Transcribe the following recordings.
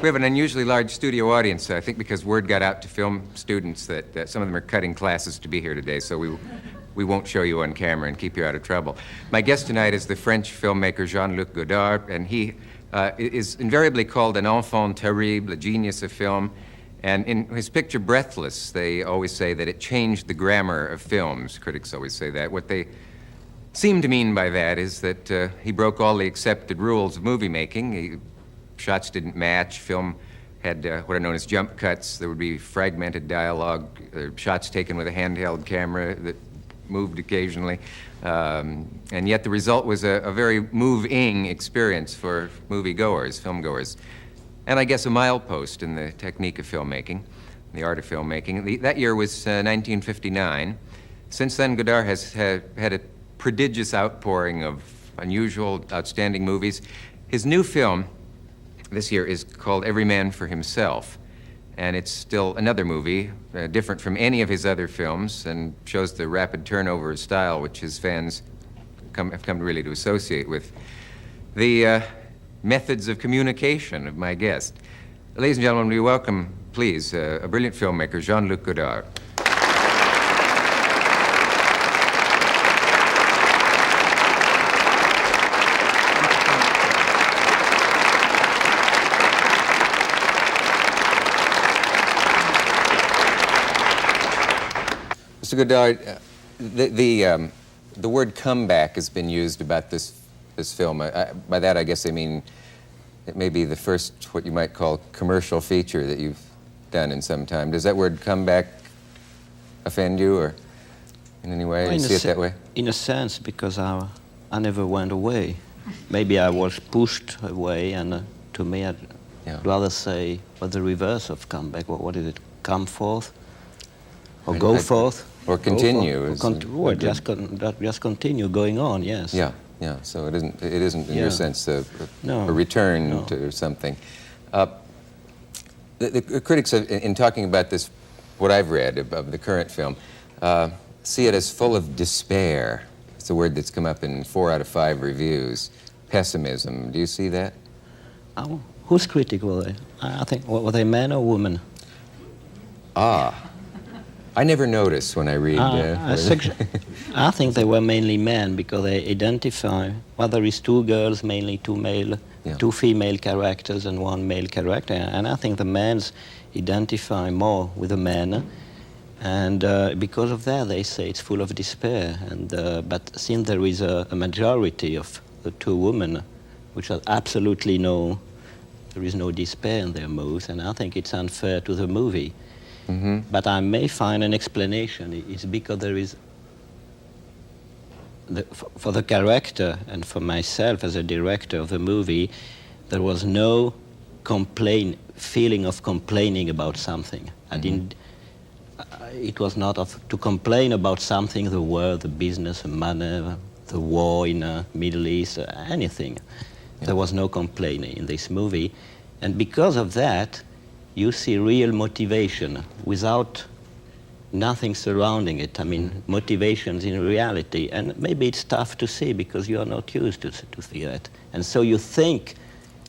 We have an unusually large studio audience, I think because word got out to film students that some of them are cutting classes to be here today, so we won't show you on camera and keep you out of trouble. My guest tonight is the French filmmaker Jean-Luc Godard, and he is invariably called an enfant terrible, a genius of film. And in his picture Breathless, they always say that it changed the grammar of films. Critics always say that. What they seem to mean by that is that he broke all the accepted rules of movie making. Shots didn't match. Film had what are known as jump cuts. There would be fragmented dialogue, shots taken with a handheld camera that moved occasionally. And yet the result was a very moving experience for moviegoers, filmgoers. And I guess a milepost in the technique of filmmaking, the art of filmmaking. That year was 1959. Since then, Godard has had a prodigious outpouring of unusual, outstanding movies. His new film this year is called Every Man for Himself. And it's still another movie, different from any of his other films, and shows the rapid turnover of style which his fans have come really to associate with the methods of communication of my guest. Ladies and gentlemen, we welcome, please, a brilliant filmmaker, Jean-Luc Godard. Mr. Godard, the word comeback has been used about this film. By that, I guess I mean it may be the first, what you might call, commercial feature that you've done in some time. Does that word comeback offend you, or in any way? You see it that way? In a sense, because I never went away. Maybe I was pushed away, and to me, I'd rather say, well, the reverse of comeback. What is it? Come forth? Or go forth? Or continue. Just continue going on, yes. Yeah. Yeah, so it isn't in your sense a return to something. The critics, in talking about this, what I've read of the current film, see it as full of despair. It's a word that's come up in 4 out of 5 reviews. Pessimism. Do you see that? Whose critic were they? I think, were they men or women? I never notice when I read. I think they were mainly men because they identify. Well, there is 2 girls, mainly 2 female characters and 1 male character, and I think the men identify more with the men, and because of that, they say it's full of despair. And but since there is a majority of the 2 women, which are absolutely there is no despair in their moves, and I think it's unfair to the movie. Mm-hmm. But I may find an explanation. It's because there is, for the character and for myself as a director of the movie, there was no feeling of complaining about something. Mm-hmm. It was not to complain about something, the world, the business, the money, the war in the Middle East, anything. Yeah. There was no complaining in this movie. And because of that, you see real motivation without nothing surrounding it. I mean, motivations in reality. And maybe it's tough to see because you are not used to see that. And so you think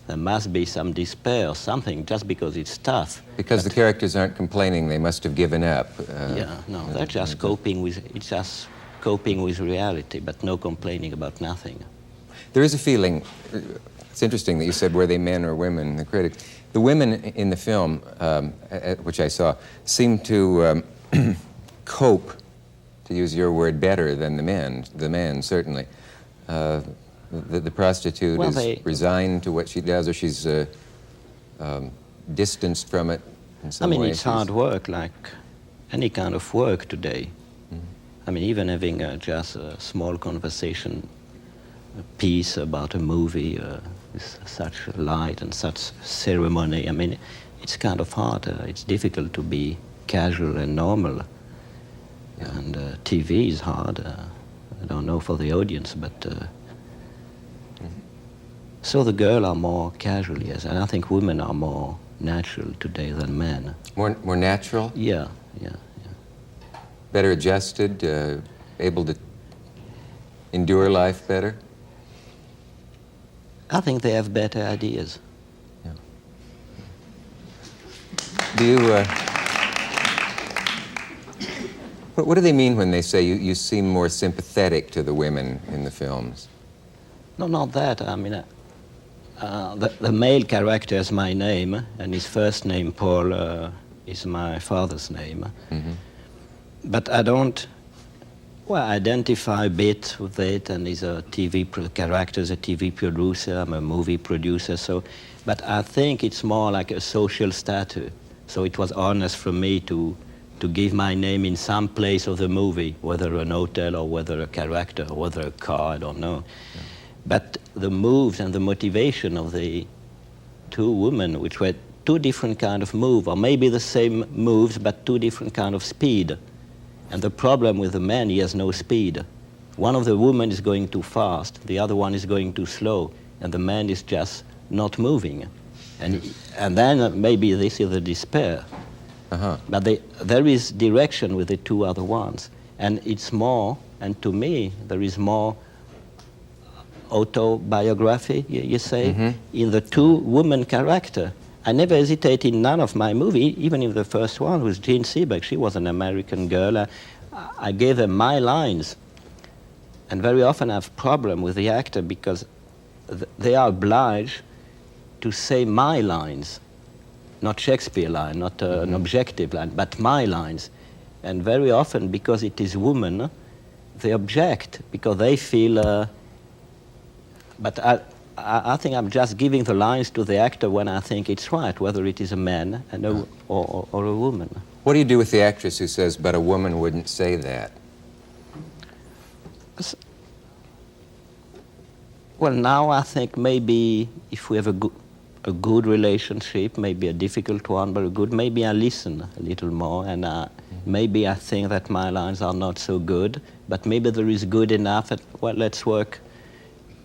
there must be some despair or something just because it's tough. Because the characters aren't complaining, they must have given up. They're just coping with reality, but no complaining about nothing. There is a feeling, it's interesting that you said, were they men or women, the critic. The women in the film, which I saw, seem to cope, to use your word, better than the men. The men, certainly. The prostitute is resigned to what she does, or she's distanced from it in some way. It's hard work, like any kind of work today. Mm-hmm. I mean, even having just a small conversation, a piece about a movie, with such light and such ceremony. I mean, it's kind of hard. It's difficult to be casual and normal. Yeah. And TV is hard. I don't know for the audience, but... So the girls are more casual, yes. And I think women are more natural today than men. More natural? Yeah. Better adjusted, able to endure life better? I think they have better ideas. Yeah. Do you, what do they mean when they say you seem more sympathetic to the women in the films? No, not that. I mean, the male character is my name, and his first name, Paul, is my father's name. Mm-hmm. But I don't, well, identify a bit with it, and he's a character, is a TV producer, I'm a movie producer, so, but I think it's more like a social status. So it was honest for me to give my name in some place of the movie, whether an hotel or whether a character or whether a car, I don't know. Yeah. But the moves and the motivation of the two women, which were two different kind of moves, or maybe the same moves, but two different kind of speed. And the problem with the man, he has no speed. One of the women is going too fast, the other one is going too slow, and the man is just not moving. And then maybe this is the despair. Uh-huh. But there is direction with the two other ones. And it's more, and to me, there is more autobiography, you say, mm-hmm. in the two women character. I never hesitate in none of my movie, even in the first one with Jean Seberg. She was an American girl. I gave her my lines. And very often I have problem with the actor because they are obliged to say my lines, not Shakespeare line, not an objective line, but my lines. And very often, because it is women, they object because they feel. But I think I'm just giving the lines to the actor when I think it's right, whether it is a man and or a woman. What do you do with the actress who says, but a woman wouldn't say that? Well, now I think maybe if we have a good relationship, maybe a difficult one, but a good, maybe I listen a little more, and maybe I think that my lines are not so good, but maybe there is good enough, well, let's work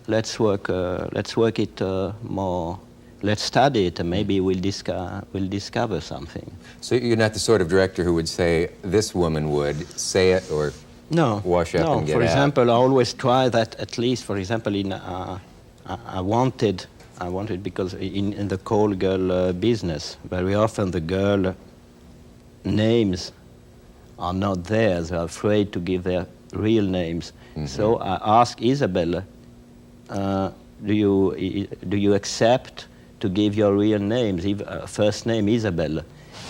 it more. Let's study it, and maybe we'll discover something. So you're not the sort of director who would say, this woman would say it, or wash up and get out? For example, I always try that at least, for example, in I wanted because in the call girl business, very often the girl names are not theirs. They're afraid to give their real names. Mm-hmm. So I ask Isabel, do you accept to give your real names, first name Isabel?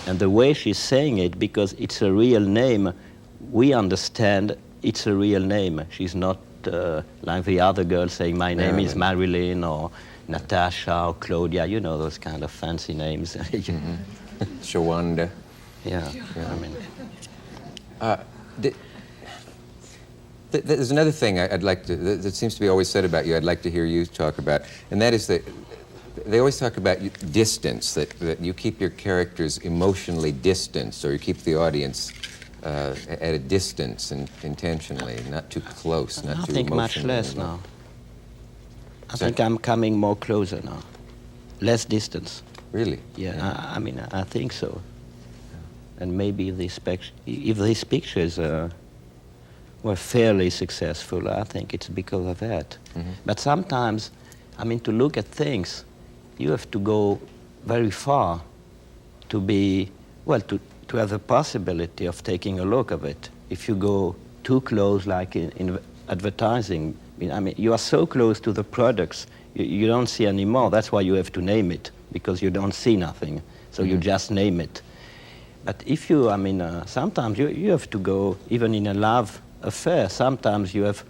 And the way she's saying it, because it's a real name, we understand it's a real name. She's not like the other girl saying, my name is Marilyn or Natasha or Claudia, you know, those kind of fancy names. Mm-hmm. Shawanda. Yeah, I mean. There's another thing I'd like to, that seems to be always said about you, I'd like to hear you talk about, and that is that they always talk about distance, that you keep your characters emotionally distanced, or you keep the audience at a distance and intentionally, not too close, not too emotionally. I think much less now. I think I'm coming more closer now. Less distance. Really? Yeah. I mean, I think so. And maybe if these pictures were fairly successful, I think it's because of that. Mm-hmm. But sometimes, I mean, to look at things, you have to go very far to be, well, to have the possibility of taking a look of it. If you go too close, like in advertising, I mean, you are so close to the products, you don't see anymore. That's why you have to name it, because you don't see nothing. So you just name it. But if you, I mean, sometimes you have to go, even in a love affair, sometimes you have,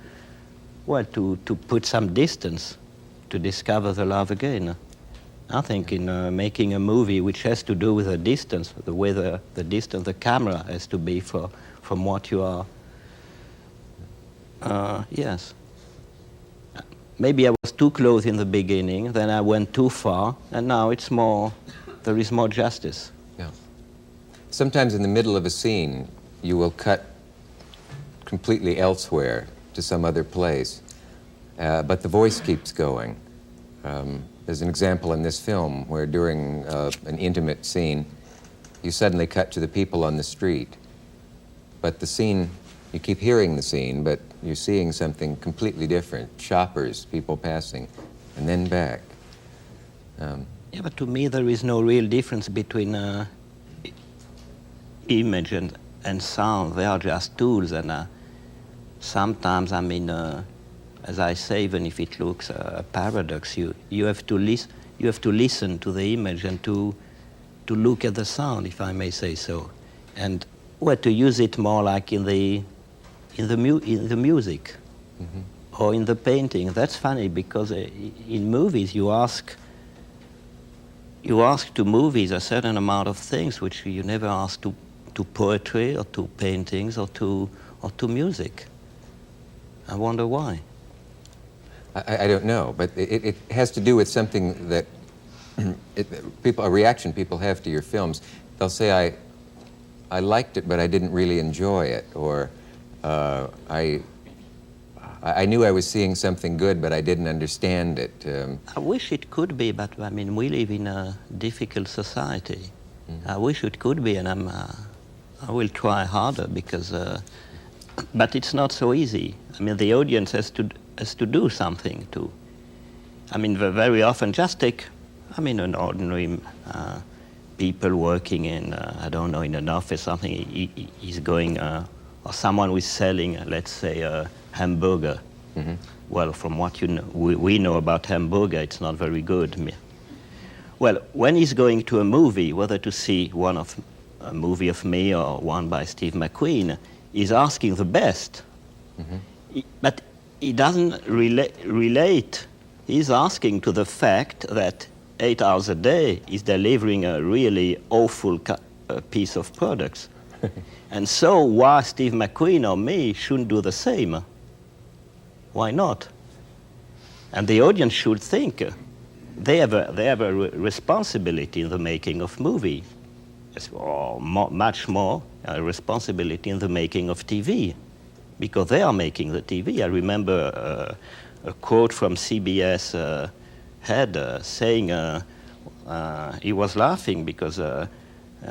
well, to put some distance to discover the love again. I think in making a movie which has to do with the distance, the way the distance, the camera has to be from what you are. Yes. Maybe I was too close in the beginning, then I went too far, and now it's more, there is more justice. Yeah. Sometimes in the middle of a scene, you will cut completely elsewhere to some other place, but the voice keeps going. There's an example in this film where during an intimate scene, you suddenly cut to the people on the street, but the scene, you keep hearing the scene, but you're seeing something completely different. Shoppers, people passing, and then back. Yeah, but to me there is no real difference between image and sound, they are just tools, and sometimes, I mean, as I say, even if it looks a paradox, you have to listen to the image and to look at the sound, if I may say so, and to use it more like in the music or in the painting. That's funny because in movies you ask to movies a certain amount of things which you never ask to poetry or to paintings or to music. I wonder why. I don't know, but it has to do with something that a reaction people have to your films. They'll say, I liked it, but I didn't really enjoy it, or I knew I was seeing something good, but I didn't understand it. I wish it could be, but I mean, we live in a difficult society. I wish it could be, and I will try harder because, but it's not so easy. I mean, the audience has to do something too. I mean, very often, just take, I mean, an ordinary people working in, I don't know, in an office, something, he's going, or someone who is selling, let's say, a hamburger. Well, from what we know about hamburger, it's not very good. Well, when he's going to a movie, whether to see a movie of me or one by Steve McQueen, he's asking the best. But he doesn't relate. He's asking to the fact that 8 hours a day is delivering a really awful piece of products. And so why Steve McQueen or me shouldn't do the same? Why not? And the audience should think they have a responsibility in the making of movie, or much more a responsibility in the making of TV, because they are making the TV. I remember a quote from CBS head saying, he was laughing because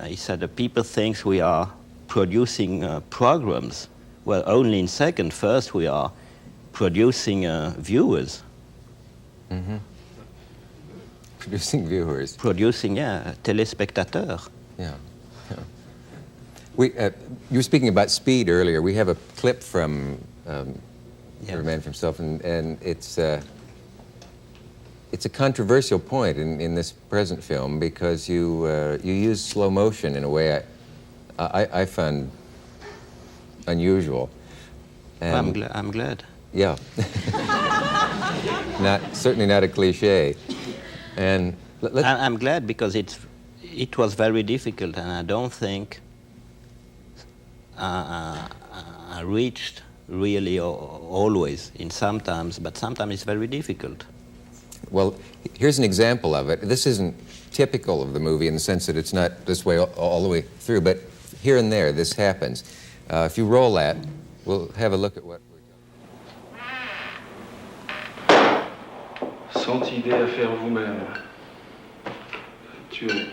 he said, people think we are producing programs. Well, only in second. First, we are producing viewers. Producing viewers. Producing, téléspectateurs. Yeah. You were speaking about speed earlier. We have a clip from A Man for Himself, and it's a controversial point in this present film because you use slow motion in a way I found unusual. And I'm glad. Yeah. Certainly not a cliche. And I'm glad because it was very difficult, and I don't think I reached really always in sometimes, but sometimes it's very difficult. Well, here's an example of it. This isn't typical of the movie in the sense that it's not this way all the way through, but here and there this happens. If you roll that, we'll have a look at what we're doing. Senti idée à faire vous-même. Tuer.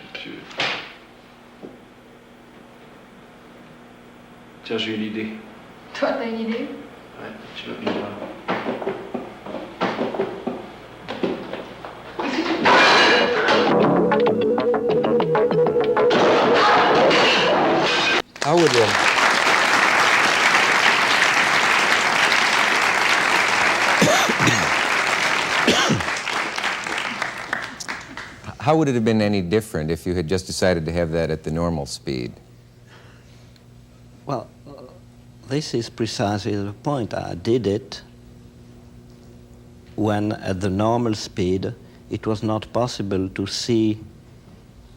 Tiens, j'ai une idée. Toi, t'as une idée? Ouais, tu vas venir voir. How would it have been any different if you had just decided to have that at the normal speed? Well, this is precisely the point. I did it when at the normal speed it was not possible to see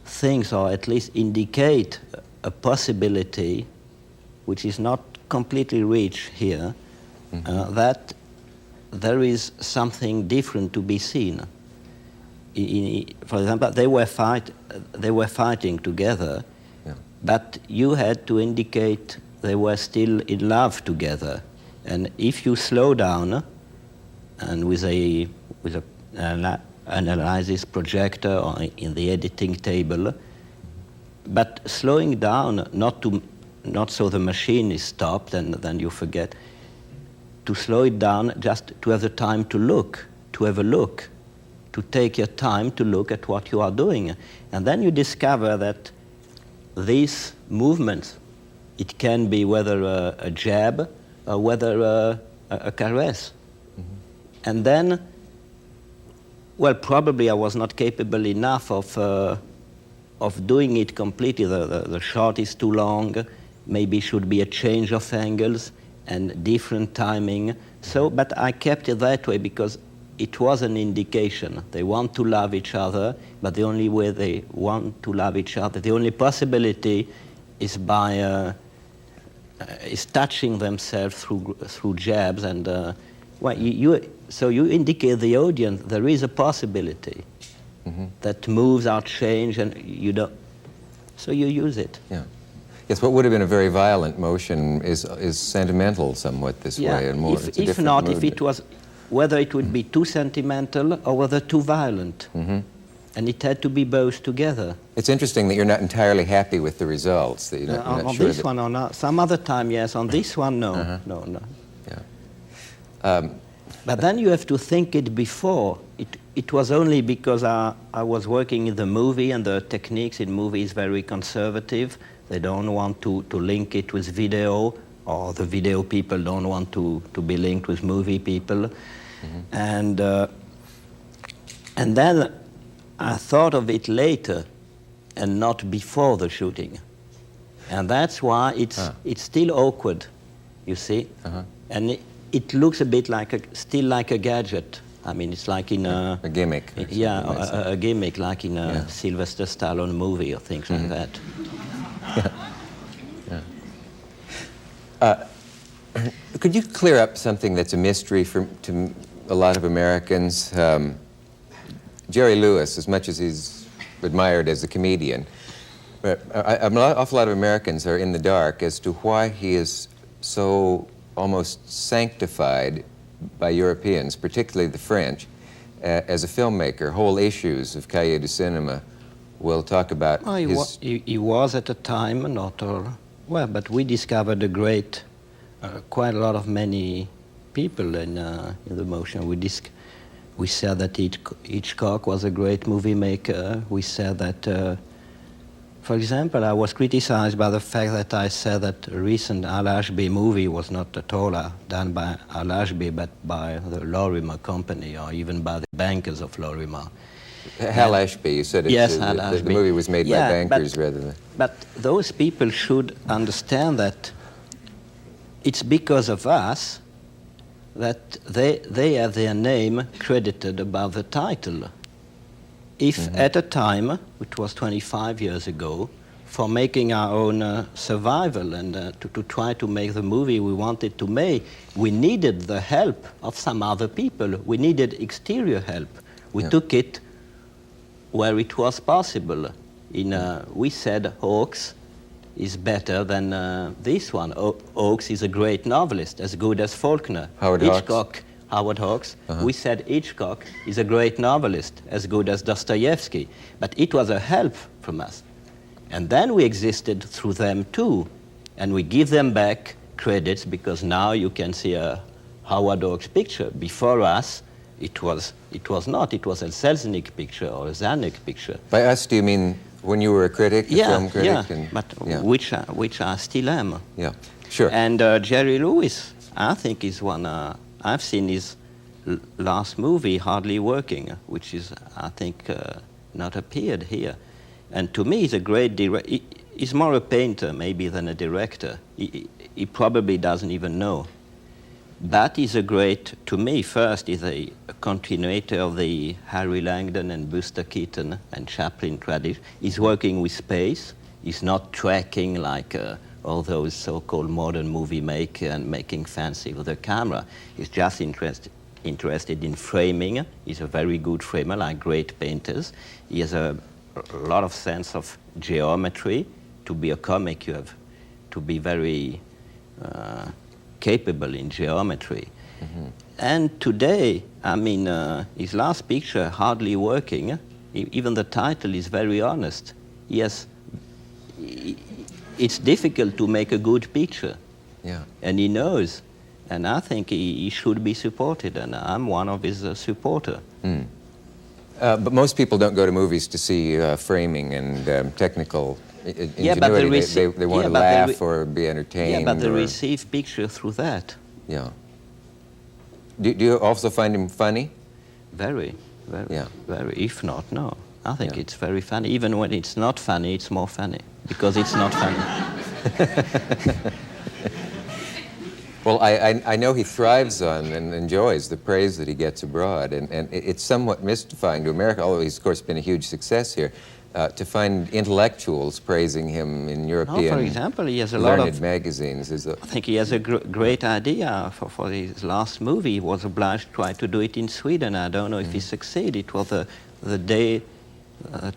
things, or at least indicate a possibility which is not completely reached here, that there is something different to be seen. For example, they were fighting together, but you had to indicate they were still in love together. And if you slow down, and with an analysis projector or in the editing table, but slowing down not so the machine is stopped and then you forget, to slow it down, just to have the time to look, to have a look, to take your time to look at what you are doing. And then you discover that these movements, it can be whether a jab or whether a caress. Mm-hmm. And then, well, probably I was not capable enough of doing it completely. The shot is too long, maybe should be a change of angles and different timing. So, but I kept it that way because it was an indication. They want to love each other, but the only way they want to love each other, the only possibility is by is touching themselves through jabs. And well, so you indicate the audience there is a possibility mm-hmm. that moves are changed, and you don't. So you use it. Yeah. Yes, what would have been a very violent motion is sentimental somewhat this way, and more. If not, mood. If it was, whether it would be too sentimental or whether too violent, mm-hmm. and it had to be both together. It's interesting that you're not entirely happy with the results. That you're not, on sure this one or not. Some other time, yes. On this one, no, uh-huh. no. Yeah. But then you have to think it before. It was only because I was working in the movie, and the techniques in movie is very conservative. They don't want to link it with video, or the video people don't want to be linked with movie people. Mm-hmm. And then I thought of it later and not before the shooting. And that's why it's still awkward, you see. Uh-huh. And it looks a bit still like a gadget. I mean, it's like in a gimmick. A gimmick, like in a Sylvester Stallone movie or things mm-hmm. like that. Could you clear up something that's a mystery to a lot of Americans? Jerry Lewis, as much as he's admired as a comedian, an awful lot of Americans are in the dark as to why he is so almost sanctified by Europeans, particularly the French, as a filmmaker. Whole issues of Cahiers du Cinéma will talk about he was at a time, not all. Well, but we discovered quite a lot of many people in the motion. We said that Hitchcock was a great movie maker. We said that, for example, I was criticized by the fact that I said that a recent Al Ashby movie was not at all done by Al Ashby, but by the Lorimer Company, or even by the bankers of Lorimer. Hal Ashby, you said yes, the movie was made by bankers rather than... But those people should understand that it's because of us that they have their name credited above the title. If mm-hmm. at a time, which was 25 years ago, for making our own survival and to try to make the movie we wanted to make, we needed the help of some other people. We needed exterior help. We took it where it was possible. We said Hawks is better than this one. Hawks is a great novelist, as good as Faulkner. Howard Hawks. Uh-huh. We said Hitchcock is a great novelist, as good as Dostoevsky. But it was a help from us. And then we existed through them too. And we give them back credits because now you can see a Howard Hawks picture. Before us, it was not. It was a Selznick picture or a Zanuck picture. By us, do you mean when you were a critic, a film critic? Which I still am. Yeah, sure. And Jerry Lewis, I think, is one. I've seen his last movie, Hardly Working, which is, I think, not appeared here. And to me, he's a great director. He's more a painter, maybe, than a director. He probably doesn't even know. But he's a great, to me, first, he's a continuator of the Harry Langdon and Buster Keaton and Chaplin tradition. He's working with space. He's not tracking like all those so-called modern movie makers and making fancy with a camera. He's just interested in framing. He's a very good framer, like great painters. He has a lot of sense of geometry. To be a comic, you have to be very capable in geometry. Mm-hmm. And today, I mean, his last picture, Hardly Working, even the title is very honest. Yes, it's difficult to make a good picture. Yeah. And he knows. And I think he should be supported, and I'm one of his supporters. Mm. But most people don't go to movies to see framing and technical ingenuity. Yeah, but they want to laugh or be entertained. Yeah, but they or, receive picture through that. Yeah. Do you also find him funny? Very, Yeah. very. If not, no. I think Yeah. it's very funny. Even when it's not funny, it's more funny because it's not funny. Well, I know he thrives on and enjoys the praise that he gets abroad, and it's somewhat mystifying to America, although he's, of course, been a huge success here, to find intellectuals praising him in European for example, he has a lot learned of magazines. I think he has a great idea for his last movie. He was obliged to try to do it in Sweden. I don't know if he succeeded. It was the day,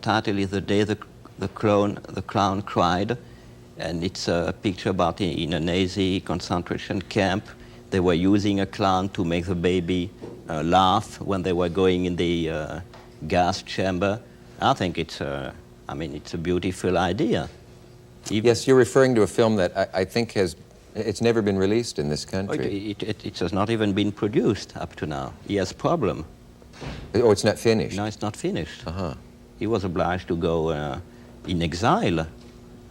title is The Day the Clown Cried. And it's a picture about in a Nazi concentration camp. They were using a clown to make the baby laugh when they were going in the gas chamber. I think it's a beautiful idea. Yes, you're referring to a film that I think it's never been released in this country. It has not even been produced up to now. He has problem. Oh, it's not finished? No, it's not finished. Uh-huh. He was obliged to go in exile.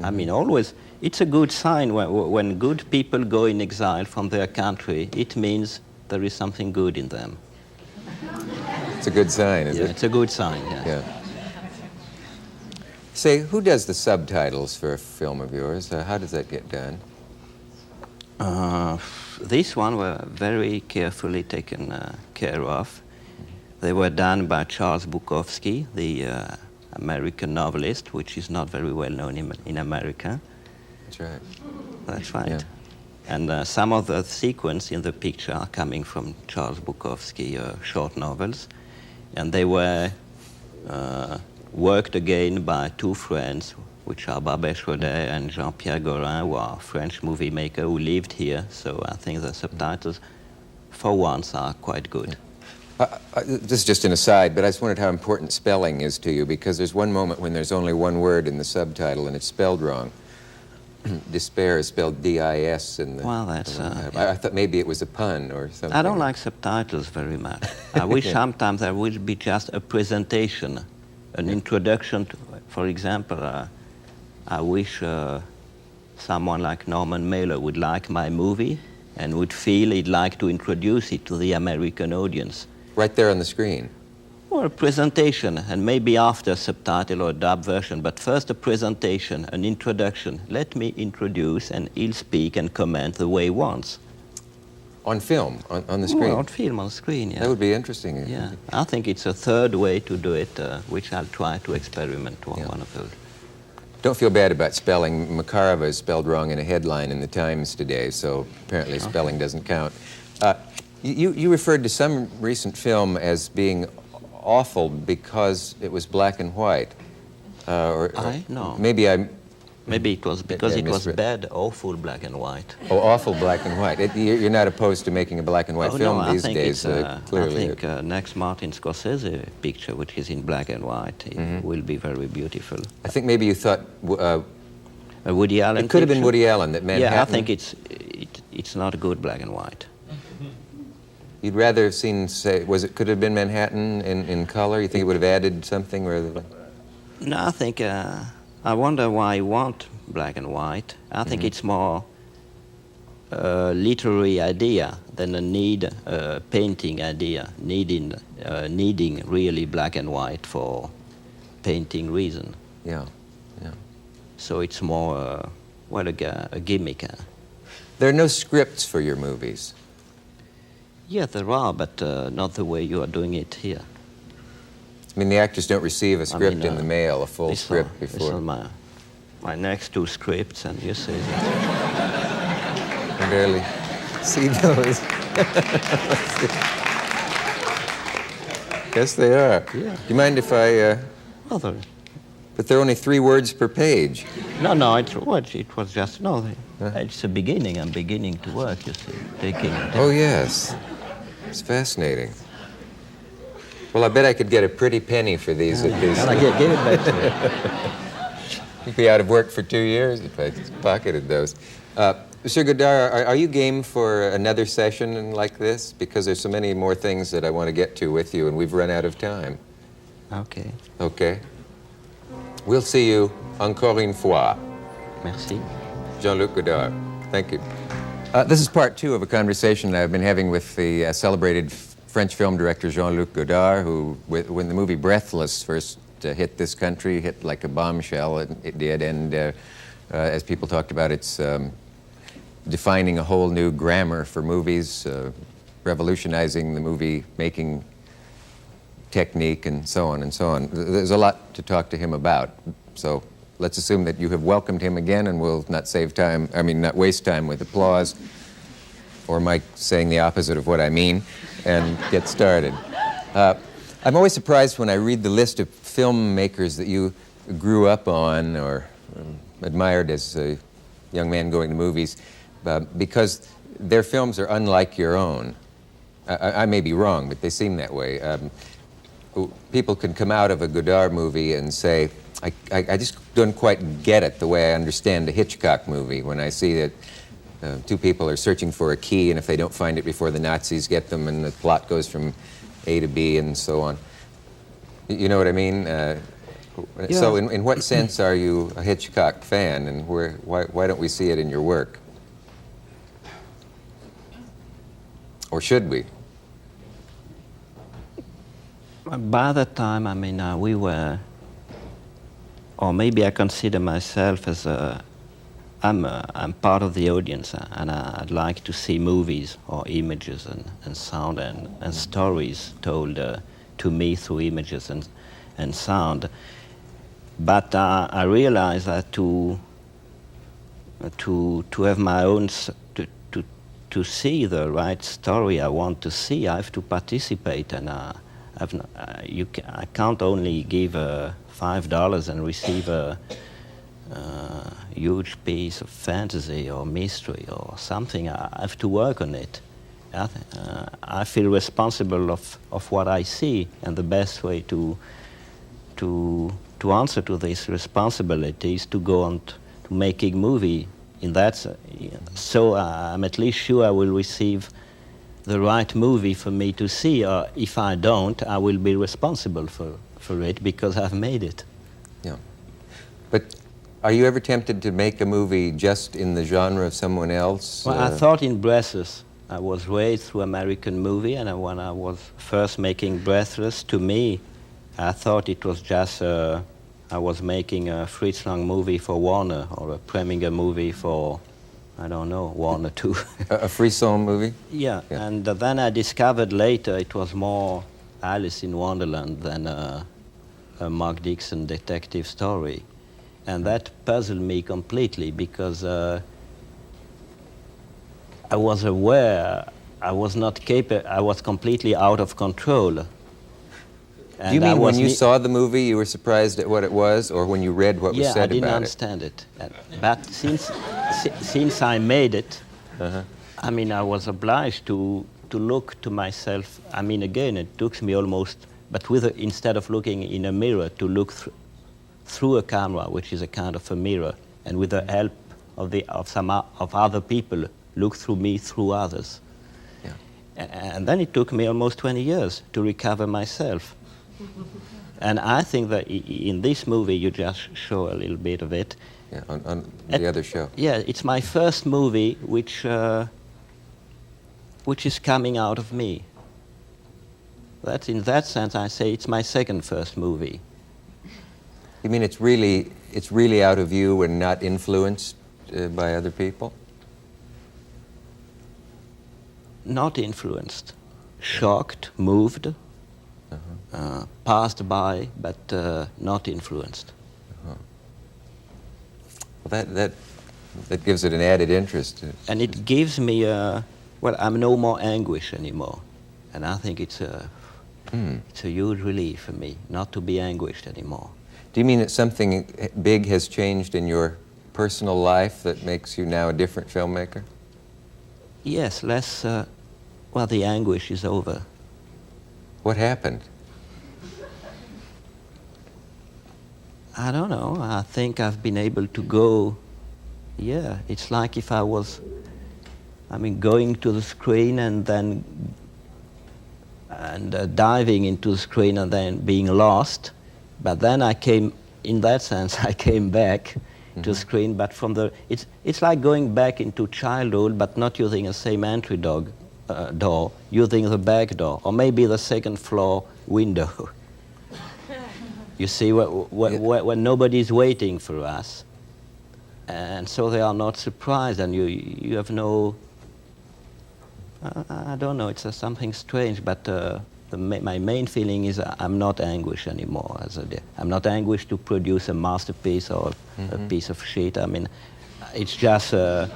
I mean, always, it's a good sign when good people go in exile from their country. It means there is something good in them. It's a good sign, is it? It's a good sign, yes. Yeah. Say, who does the subtitles for a film of yours? How does that get done? This one were very carefully taken care of. They were done by Charles Bukowski, the American novelist, which is not very well known in America. That's right. That's right. Yeah. And some of the sequence in the picture are coming from Charles Bukowski short novels. And they were worked again by two friends, which are Barbet Schroeder and Jean-Pierre Gorin, who are French movie maker who lived here. So I think the subtitles, for once, are quite good. This is just an aside, but I just wondered how important spelling is to you, because there's one moment when there's only one word in the subtitle and it's spelled wrong. Despair is spelled D-I-S in the... Well, that's... I thought maybe it was a pun or something. I don't like subtitles very much. I wish sometimes there would be just a presentation, an introduction to, for example, I wish someone like Norman Mailer would like my movie and would feel he'd like to introduce it to the American audience. Right there on the screen. Or a presentation, and maybe after a subtitle or a dub version, but first a presentation, an introduction. Let me introduce, and he'll speak and comment the way he wants. On film, on the screen? Well, on film, on screen, yeah. That would be interesting. Yeah, I think it's a third way to do it, which I'll try to experiment on one of those. Don't feel bad about spelling. Makarova is spelled wrong in a headline in the Times today, so apparently spelling doesn't count. You referred to some recent film as being awful because it was black and white. No. Maybe it was because it was bad, awful black and white. Oh, awful black and white. You're not opposed to making a black and white film these days, clearly. I think next Martin Scorsese picture, which is in black and white, it will be very beautiful. I think maybe you thought... a Woody Allen It could have been picture? Woody Allen, that Manhattan... Yeah, I think it's not good black and white. You'd rather have seen, say, could it have been Manhattan in color? You think it would have added something rather than... No, I think, I wonder why you want black and white. I think it's more a literary idea than a painting idea, needing really black and white for painting reason. Yeah, yeah. So it's more, a gimmick. There are no scripts for your movies. Yeah, there are, but not the way you are doing it here. I mean, the actors don't receive a script in the mail, a full script before. This is my next two scripts, and you see that. I can barely see those. Yes, they are. Yeah. Do you mind if I... Well, but there are only 3 words per page. No, it was just, it's a beginning. I'm beginning to work, you see. Oh, yes. It's fascinating. Well, I bet I could get a pretty penny for these at least. I'll give it back to you. You'd be out of work for 2 years if I pocketed those. Monsieur Godard, are you game for another session like this? Because there's so many more things that I want to get to with you, and we've run out of time. Okay. Okay. We'll see you encore une fois. Merci. Jean-Luc Godard. Thank you. This is part two of a conversation I've been having with the celebrated French film director Jean-Luc Godard, who, when the movie Breathless first hit this country, hit like a bombshell, it did, and as people talked about, it's defining a whole new grammar for movies, revolutionizing the movie-making technique, and so on and so on. There's a lot to talk to him about, so let's assume that you have welcomed him again, and we'll not not waste time with applause, or Mike saying the opposite of what I mean, and get started. I'm always surprised when I read the list of filmmakers that you grew up on or admired as a young man going to movies, because their films are unlike your own. I may be wrong, but they seem that way. People can come out of a Godard movie and say, I just don't quite get it the way I understand a Hitchcock movie when I see that two people are searching for a key, and if they don't find it before the Nazis get them, and the plot goes from A to B and so on. You know what I mean? Yeah. So in what sense are you a Hitchcock fan, and why don't we see it in your work? Or should we? By that time, we were, or maybe I consider myself as I'm part of the audience, and I'd like to see movies or images and sound and stories told to me through images and sound. But I realize that to have my own, to see the right story I want to see, I have to participate, and I can't only give $5 and receive a huge piece of fantasy or mystery or something. I have to work on it. I feel responsible of what I see, and the best way to answer to this responsibility is to go on to making movie. In that, so I'm at least sure I will receive the right movie for me to see, or if I don't, I will be responsible for it because I've made it. Yeah. But are you ever tempted to make a movie just in the genre of someone else? Well, I thought in Breathless. I was raised through American movie, and when I was first making Breathless, to me, I thought it was just I was making a Fritz Lang movie for Warner, or a Preminger movie for, I don't know, Warner too. A Frisson movie? Yeah, and then I discovered later it was more Alice in Wonderland than a Mark Dixon detective story. And that puzzled me completely, because I was aware I was not capable, I was completely out of control. And do you mean when you saw the movie you were surprised at what it was, or when you read what was said about it? Yeah, I didn't understand it. But since I made it, I was obliged to look to myself. Again, it took me almost, but instead of looking in a mirror, to look through a camera, which is a kind of a mirror, and with the help of other people, look through me through others. Yeah. And then it took me almost 20 years to recover myself. And I think that in this movie, you just show a little bit of it. Yeah, on the other show. Yeah, it's my first movie which is coming out of me. In that sense, I say it's my second first movie. You mean it's really out of you and not influenced by other people? Not influenced, shocked, moved, passed by, but not influenced. Well, that gives it an added interest. And it gives me I'm no more anguish anymore, and I think it's a huge relief for me not to be anguished anymore. Do you mean that something big has changed in your personal life that makes you now a different filmmaker? Yes, less. The anguish is over. What happened? I don't know. I think I've been able to go. Yeah, it's like if I was, going to the screen, and then and diving into the screen and then being lost. But then I came, in that sense, I came back to the screen, but from the, it's like going back into childhood, but not using the same entry door, using the back door, or maybe the second floor window. You see, when nobody's waiting for us, and so they are not surprised, and you have no, I don't know, it's something strange, but my main feeling is I'm not anguished anymore. I'm not anguished to produce a masterpiece or a piece of shit. I mean, it's just, I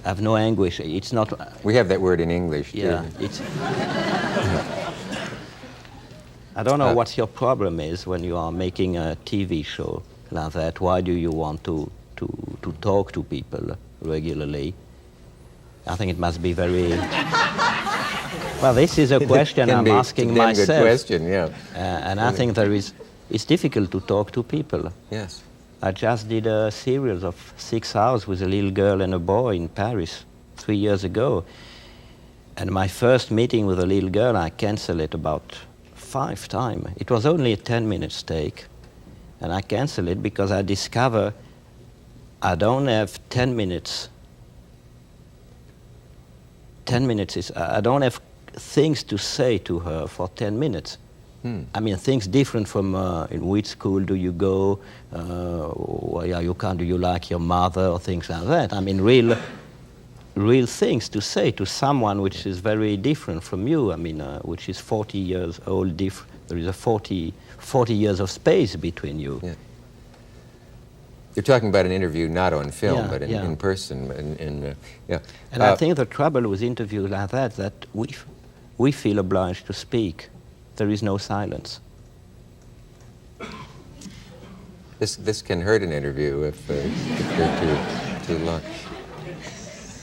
have no anguish. It's not... We have that word in English, too. Yeah, it's... I don't know what your problem is when you are making a TV show like that. Why do you want to talk to people regularly? I think it must be very... Well, this is a question I'm asking myself. Good question, yeah. And I think it's difficult to talk to people. Yes. I just did a series of 6 hours with a little girl and a boy in Paris 3 years ago. And my first meeting with a little girl, I canceled it about 5 times. It was only a 10-minute take. And I canceled it because I discovered I don't have 10 minutes. 10 minutes is, I don't have things to say to her for 10 minutes. I mean, things different from in which school do you go, do you like your mother, or things like that. I mean, real things to say to someone which is very different from you. I mean, which is 40 years old. There is a 40 years of space between you. Yeah. You're talking about an interview not on film, Yeah, but in person. Yeah. And I think the trouble with interviews like that we feel obliged to speak. There is no silence. This can hurt an interview if they're too long.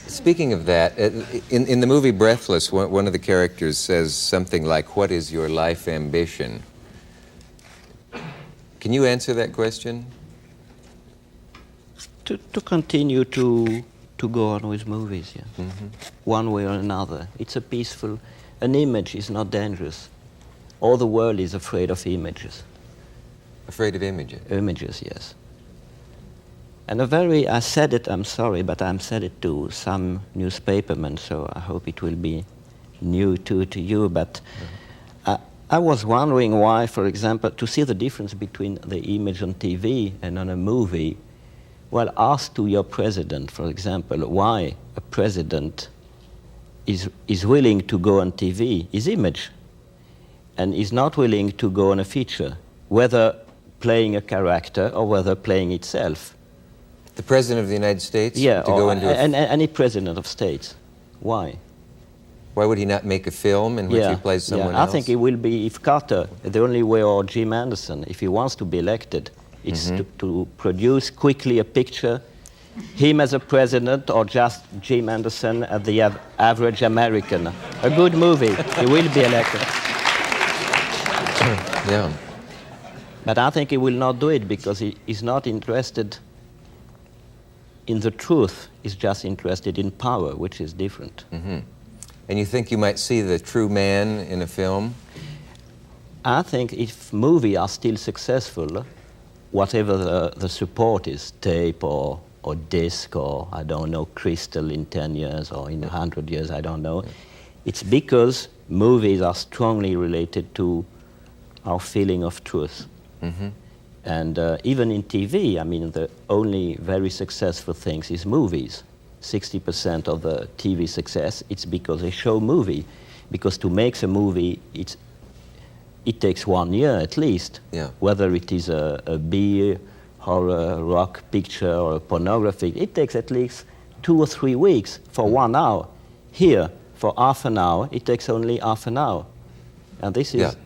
Speaking of that, in the movie Breathless, one of the characters says something like, "What is your life ambition?" Can you answer that question? To continue to go on with movies, yeah. One way or another. It's a peaceful... An image is not dangerous. All the world is afraid of images. Afraid of images? Images, yes. And I said it, I'm sorry, but I said it to some newspaperman, so I hope it will be new to you, but I was wondering why, for example, to see the difference between the image on TV and on a movie. Well, ask to your president, for example, why a president is willing to go on TV, his image, and is not willing to go on a feature, whether playing a character or whether playing itself. The President of the United States? Yeah, to go into any president of states. Why? Why would he not make a film in which he plays someone else? I think it will be, if Carter, the only way, or Jim Anderson, if he wants to be elected, it's to produce quickly a picture, him as a president, or just Jim Anderson as the average American. A good movie, he will be elected. Yeah. But I think he will not do it because he is not interested in the truth. He's just interested in power, which is different. And you think you might see the true man in a film? I think if movies are still successful, whatever the support is, tape or disc or, I don't know, crystal in 10 years or in 100 years, I don't know. It's because movies are strongly related to our feeling of truth. And even in TV, I mean, the only very successful things is movies. 60% of the TV success, it's because they show movie. Because to make a movie, it takes 1 year at least. Yeah. Whether it is a beer or a rock picture or a pornography, it takes at least 2 or 3 weeks for 1 hour. Here, for half an hour, it takes only half an hour. And this is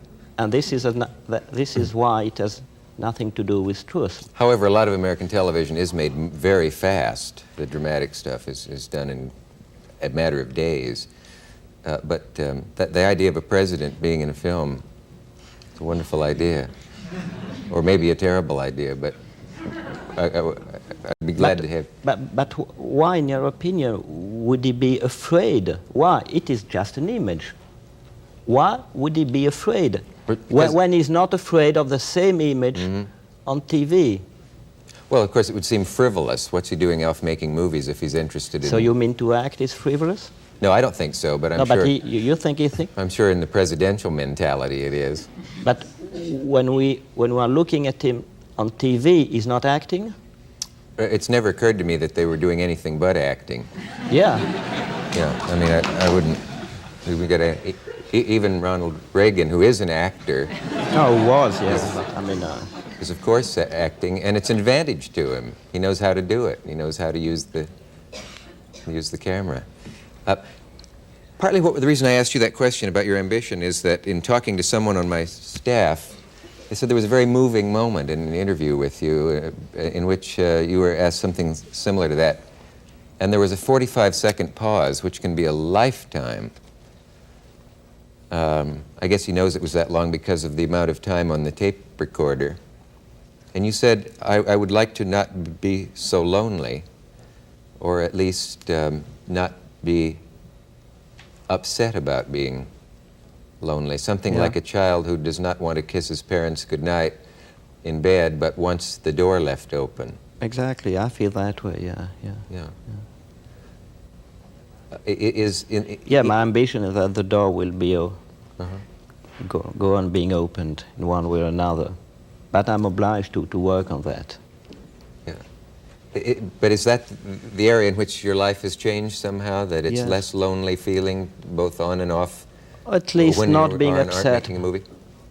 why it has nothing to do with truth. However, a lot of American television is made very fast. The dramatic stuff is done in a matter of days. But the idea of a president being in a film, it's a wonderful idea. Or maybe a terrible idea, but I'd be glad to have... But why, in your opinion, would he be afraid? Why? It is just an image. Why would he be afraid Because- when he's not afraid of the same image on TV? Well, of course, it would seem frivolous. What's he doing off making movies if he's interested in... So you mean to act is frivolous? No, I don't think so, but I'm No, sure... but you think he think? I'm sure in the presidential mentality it is. But when we are looking at him on TV, he's not acting? It's never occurred to me that they were doing anything but acting. Yeah. Yeah, I mean, I wouldn't... We get even Ronald Reagan, who is an actor, No, he was, yes. But, I mean, is of course acting, and it's an advantage to him. He knows how to do it. He knows how to use the camera. Partly the reason I asked you that question about your ambition is that in talking to someone on my staff, they said there was a very moving moment in an interview with you in which you were asked something similar to that. And there was a 45-second pause, which can be a lifetime. I guess he knows it was that long because of the amount of time on the tape recorder. And you said, I would like to not be so lonely, or at least not be upset about being lonely. Something Yeah. like a child who does not want to kiss his parents goodnight in bed, but wants the door left open. exactly, I feel that way, yeah. Yeah. Yeah, my ambition is that the door will be go on being opened in one way or another. But I'm obliged to work on that. But is that the area in which your life has changed somehow, that it's Yes. less lonely feeling both on and off? At least when not you being are and aren't upset. making a movie?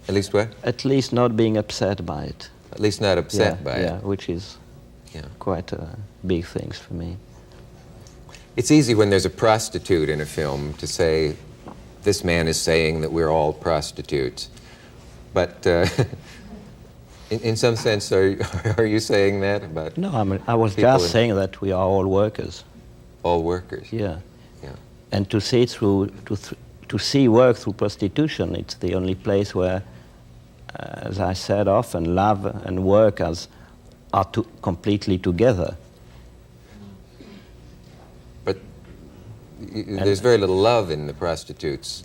At least what? At least not being upset by it. At least not upset yeah, by yeah, it. which is Yeah. quite a big thing for me. It's easy when there's a prostitute in a film to say, this man is saying that we're all prostitutes. But in some sense, are you saying that about No, I was people just in- saying that we are all workers. all workers? Yeah. Yeah. And to see to see work through prostitution, it's the only place where, as I said often, love and work are completely together. But there's very little love in the prostitutes.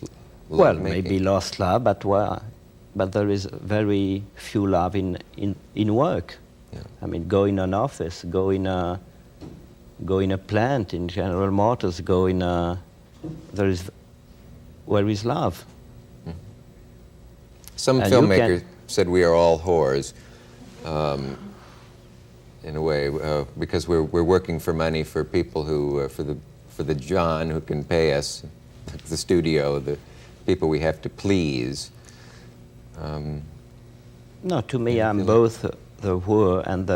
Well, lovemaking. maybe lost love, but there is very few love in work. Yeah. I mean, go in an office, go in a plant in General Motors, where is love? Some And you filmmaker can- said we are all whores, in a way, because we're working for money for people who, for the John who can pay us, the studio, the people we have to please. No, to me, Yeah, I'm feel both the whore and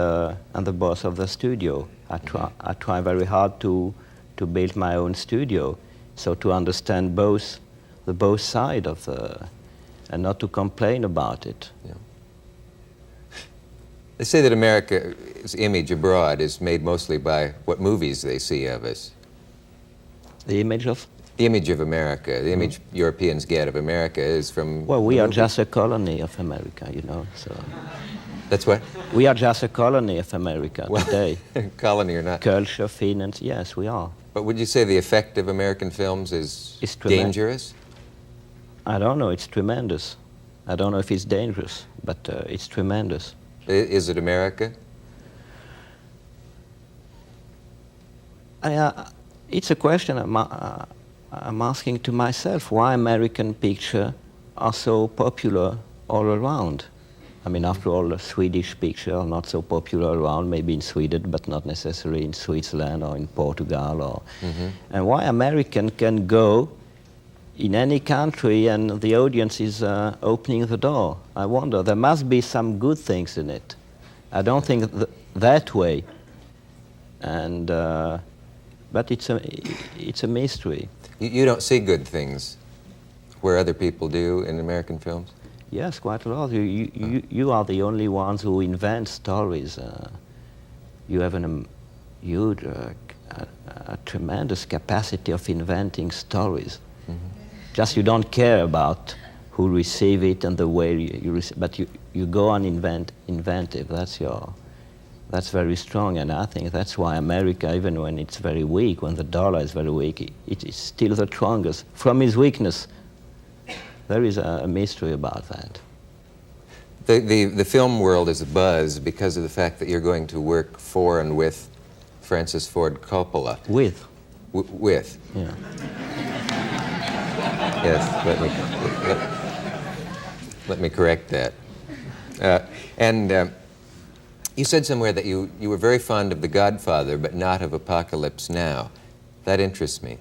the boss of the studio. I try very hard to build my own studio, so to understand both sides of and not to complain about it. Yeah. They say that America's image abroad is made mostly by what movies they see of us. The image of The image of America, the image Europeans get of America is from well, we the are movies. just a colony of America, you know. So That's what? we are just a colony of America Well, today. colony or not. Culture, finance, yes, we are. But would you say the effect of American films is It's tremendous. dangerous? I don't know. It's tremendous. I don't know if it's dangerous, but it's tremendous. Is it America? It's a question I'm asking to myself, why American pictures are so popular all around. I mean, after all, the Swedish pictures are not so popular around, maybe in Sweden, but not necessarily in Switzerland or in Portugal. Or, and why American can go in any country and the audience is opening the door. I wonder, there must be some good things in it. I don't think that way. And, but it's a mystery. You don't see good things where other people do in American films? Yes, quite a lot. You are the only ones who invent stories. You have a huge, a tremendous capacity of inventing stories. Just you don't care about who receive it and the way you receive, but you go on inventive. That's very strong, and I think that's why America, even when it's very weak, when the dollar is very weak, it is still the strongest from its weakness. There is a mystery about that. The film world is abuzz because of the fact that you're going to work for and with Francis Ford Coppola. With. With. Yeah. Yes, let me correct that. You said somewhere that you were very fond of The Godfather, but not of Apocalypse Now. That interests me.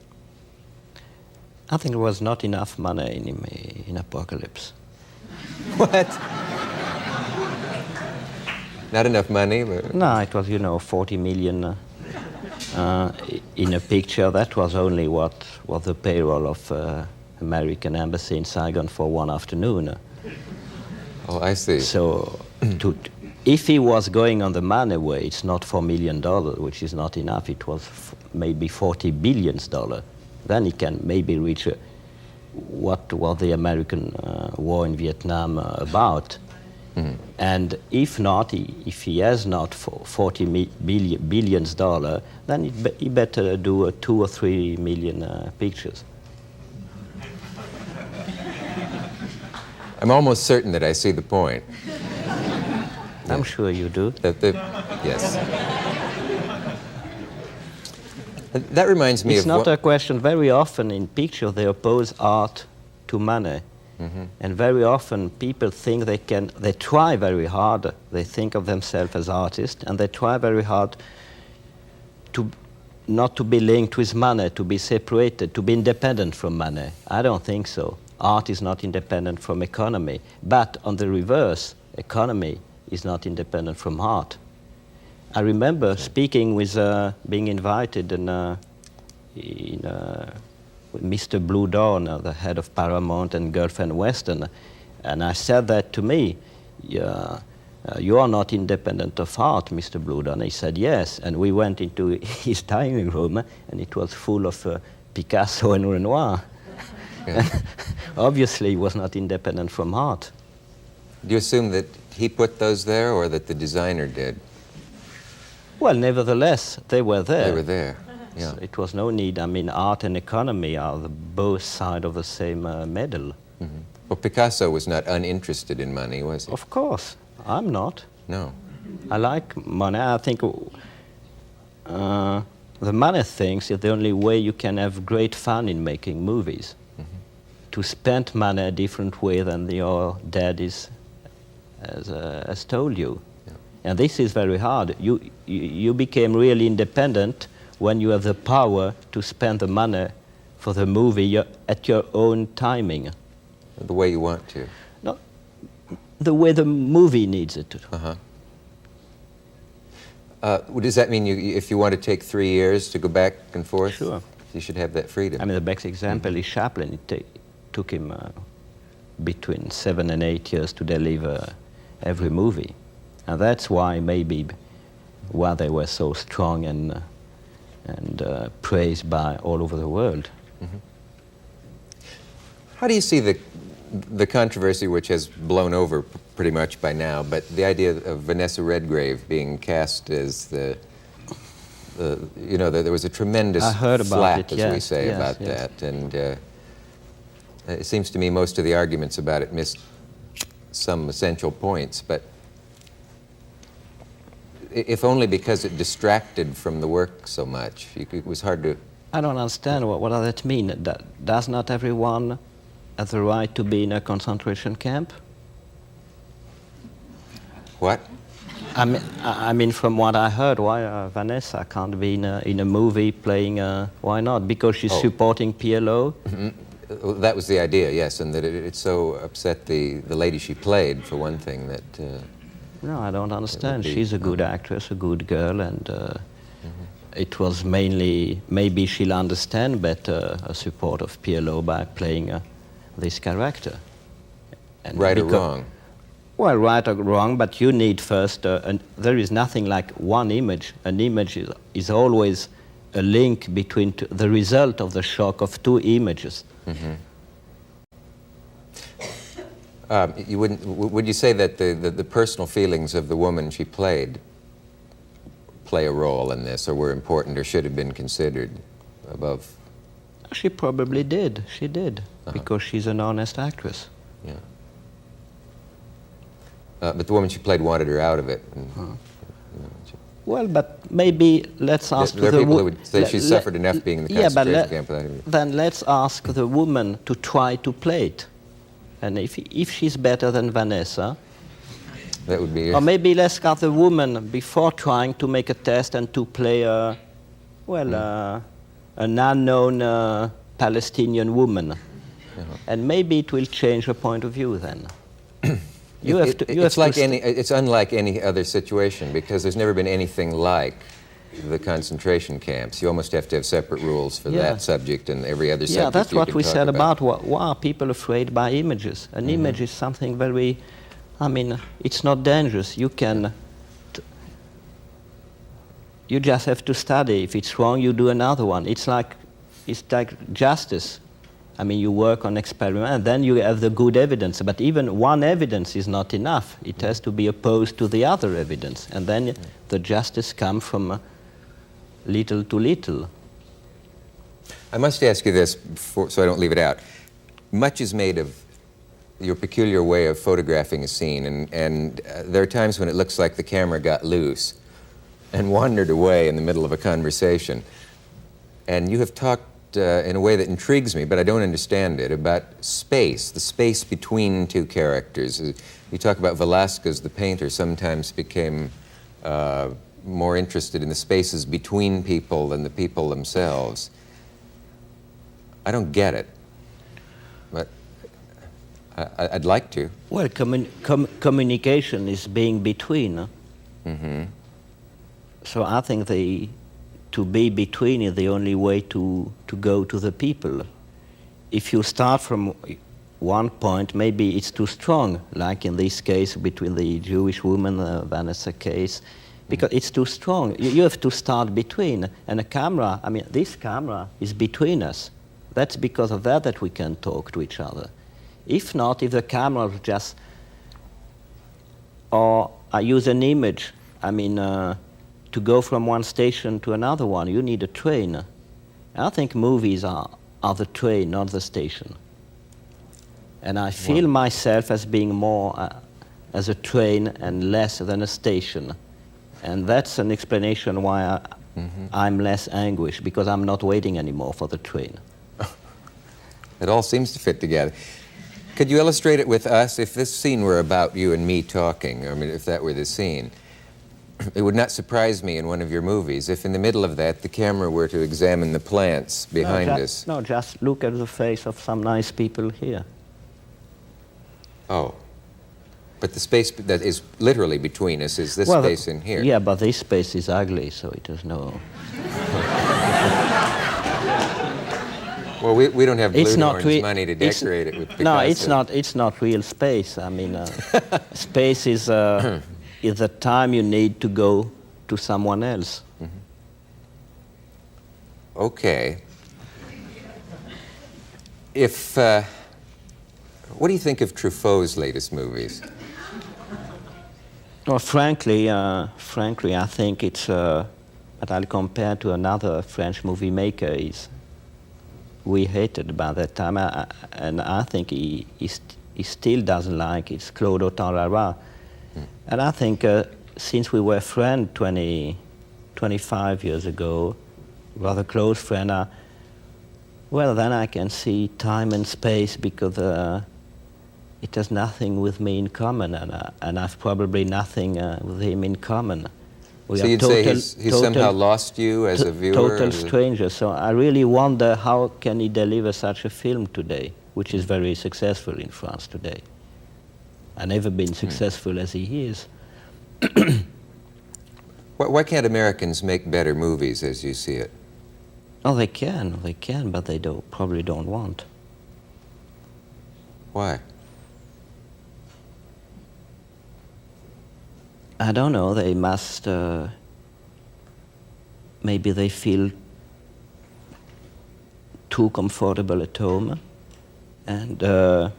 I think there was not enough money in Apocalypse. What? Not enough money? No, it was, 40 million in a picture. That was only what was the payroll of American embassy in Saigon for one afternoon. Oh, I see. So, if he was going on the money way, it's not $4 million, which is not enough. It was maybe $40 billion. Then he can maybe reach what was the American war in Vietnam about. Mm-hmm. And if not, if he has not $40 billion, then he better do 2 or 3 million pictures. I'm almost certain that I see the point. I'm sure you do. Yes. That reminds me of... It's not a question. Very often in picture they oppose art to money. Mm-hmm. And very often people think they try very hard. They think of themselves as artists, and they try very hard not to be linked with money, to be separated, to be independent from money. I don't think so. Art is not independent from economy. But on the reverse, economy is not independent from art. I remember speaking with, being invited with Mr. Blue Dawn, the head of Paramount and Girlfriend Western, and I said that to me, you are not independent of art, Mr. Blue Dawn. He said yes, and we went into his dining room, and it was full of Picasso and Renoir. Yeah. Obviously, he was not independent from art. Do you assume that he put those there, or that the designer did? Well, nevertheless, they were there. They were there, yeah. So it was no need. I mean, art and economy are both sides of the same medal. Mm-hmm. Well, Picasso was not uninterested in money, was he? Of course. I'm not. No. I like money. I think the money things is the only way you can have great fun in making movies. Mm-hmm. To spend money a different way than your daddies has told you. Yeah. And this is very hard. You became really independent when you have the power to spend the money for the movie at your own timing. The way you want to. No, the way the movie needs it. Uh-huh. Does that mean if you want to take 3 years to go back and forth, sure, you should have that freedom? I mean, the best example is Chaplin. It took him between 7 and 8 years to deliver every movie. And that's why maybe why they were so strong and praised by all over the world. Mm-hmm. How do you see the controversy, which has blown over pretty much by now, but the idea of Vanessa Redgrave being cast as there was a tremendous flap, as we say, about that, and it seems to me most of the arguments about it missed some essential points, but if only because it distracted from the work so much. It was hard to... I don't understand what does that mean. Does not everyone have the right to be in a concentration camp? What? I mean, from what I heard, why Vanessa can't be in a movie playing... why not? Because she's supporting PLO? Mm-hmm. Well, that was the idea, yes, and that it so upset the lady she played, for one thing, that... No, I don't understand. She's a good actress, a good girl, and it was mainly, maybe she'll understand better a support of PLO by playing this character. And right or wrong? Well, right or wrong, but you need first, and there is nothing like one image. An image is always a link between the result of the shock of two images. Mm-hmm. Would you say that the personal feelings of the woman she played play a role in this, or were important, or should have been considered above? She probably did. She did. because she's an honest actress. Yeah. But the woman she played wanted her out of it. And, Well, but maybe let's ask there are the people who would say she suffered enough being in the concentration camp without it. then let's ask the woman to try to play it. And if she's better than Vanessa, That would be or maybe let's ask the woman before trying to make a test and to play an unknown Palestinian woman. And maybe it will change her point of view then. It's unlike any other situation because there's never been anything like the concentration camps. You almost have to have separate rules for that subject and every other subject. Yeah, that's you what can we talk said about why are people afraid by images. An image is something very, I mean, it's not dangerous. You can, you just have to study. If it's wrong, you do another one. It's like justice. I mean, you work on experiment, and then you have the good evidence. But even one evidence is not enough. It has to be opposed to the other evidence. And then the justice comes from little to little. I must ask you this, so I don't leave it out. Much is made of your peculiar way of photographing a scene, and there are times when it looks like the camera got loose and wandered away in the middle of a conversation. And you have talked in a way that intrigues me, but I don't understand it, about space, the space between two characters. You talk about Velázquez, the painter, sometimes became more interested in the spaces between people than the people themselves. I don't get it, but I'd like to. Well, communication is being between. So I think to be between is the only way to go to the people. If you start from one point, maybe it's too strong, like in this case between the Jewish woman, the Vanessa case, because it's too strong. You have to start between. And a camera, I mean, this camera is between us. That's because of that we can talk to each other. If not, if the camera just, or I use an image, I mean, to go from one station to another one, you need a train. I think movies are the train, not the station. And I feel myself as being more as a train and less than a station. And that's an explanation why I'm less anguished, because I'm not waiting anymore for the train. It all seems to fit together. Could you illustrate it with us? If this scene were about you and me talking, I mean, if that were the scene, it would not surprise me in one of your movies if in the middle of that the camera were to examine the plants behind us. No, just look at the face of some nice people here. Oh. But the space that is literally between us is this space in here. Yeah, but this space is ugly, so it has no... Well, we don't have Blue Horn's money to decorate it with Picasso. No, it's not real space. I mean, space is the time you need to go to someone else. Okay. What do you think of Truffaut's latest movies? Well, frankly, I think it's, but I'll compare to another French movie maker. We hated by that time, and I think he still doesn't like. It's Claude Autant-Lara. And I think since we were friends 25 years ago, rather close friend, well, then I can see time and space because it has nothing with me in common, and I've probably nothing with him in common. So you'd say he's somehow lost you as a viewer? Total stranger. So I really wonder how can he deliver such a film today, which is very successful in France today. I've never been successful as he is. Why can't Americans make better movies as you see it? Oh, they can, but they probably don't want. Why? I don't know, they must, maybe they feel too comfortable at home, and to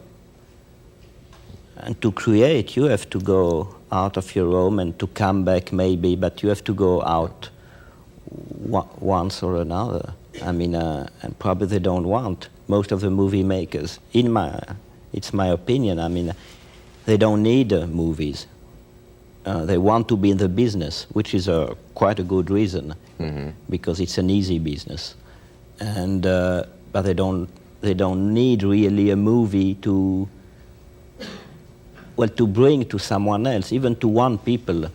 create, you have to go out of your home and to come back maybe, but you have to go out once or another. I mean, and probably they don't want. most of the movie makers. It's my opinion. I mean, they don't need movies. They want to be in the business, which is quite a good reason, because it's an easy business. And but they don't need really a movie to bring to someone else, even to one people.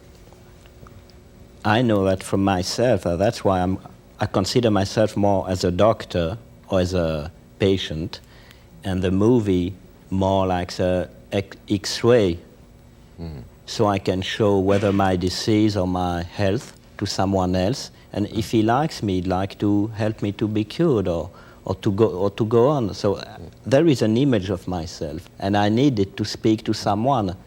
I know that from myself. That's why I consider myself more as a doctor or as a patient, and the movie more like a X-ray. So I can show whether my disease or my health to someone else, and if he likes me, he'd like to help me to be cured or to go on. So there is an image of myself, and I need it to speak to someone.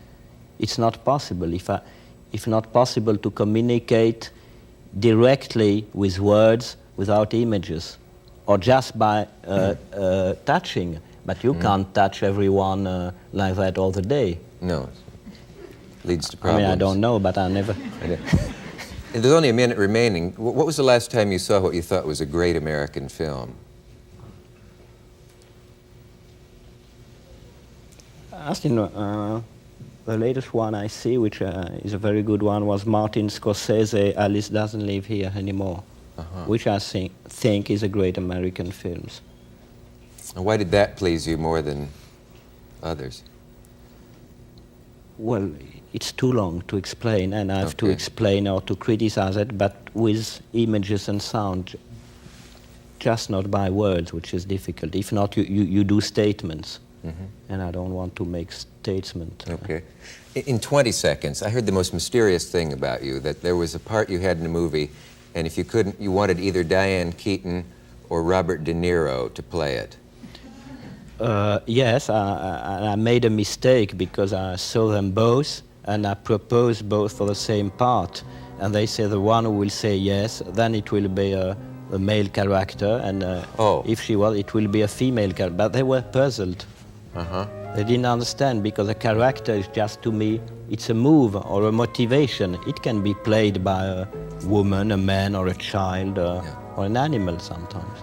It's not possible if not possible to communicate directly with words without images, or just by touching. But you can't touch everyone like that all the day. No. Leads to problems. I mean, I don't know, but I never... And there's only a minute remaining. What was the last time you saw what you thought was a great American film? I think the latest one I see, which is a very good one, was Martin Scorsese, Alice Doesn't Live Here Anymore, which I think is a great American film. And why did that please you more than others? Well, it's too long to explain, and I have to explain or to criticize it, but with images and sound, just not by words, which is difficult. If not, you do statements, and I don't want to make statements. Okay. In 20 seconds, I heard the most mysterious thing about you, that there was a part you had in a movie, and if you couldn't, you wanted either Diane Keaton or Robert De Niro to play it. Yes, I made a mistake because I saw them both and I proposed both for the same part. And they say the one who will say yes, then it will be a male character, and if she was, it will be a female character. But they were puzzled. They didn't understand, because a character is just, to me, it's a move or a motivation. It can be played by a woman, a man, or a child, or an animal sometimes.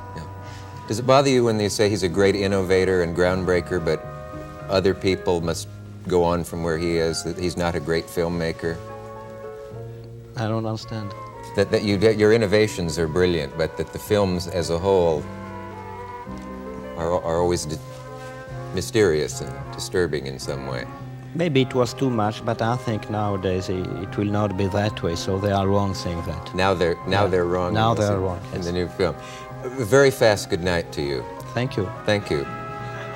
Does it bother you when they say he's a great innovator and groundbreaker, but other people must go on from where he is, that he's not a great filmmaker? I don't understand. That your innovations are brilliant, but that the films as a whole are always mysterious and disturbing in some way. Maybe it was too much, but I think nowadays it will not be that way, so they are wrong saying that. Now they're wrong. Now they're wrong, in the new film. A very fast good night to you. Thank you. Thank you.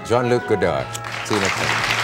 Jean-Luc Godard. See you next time.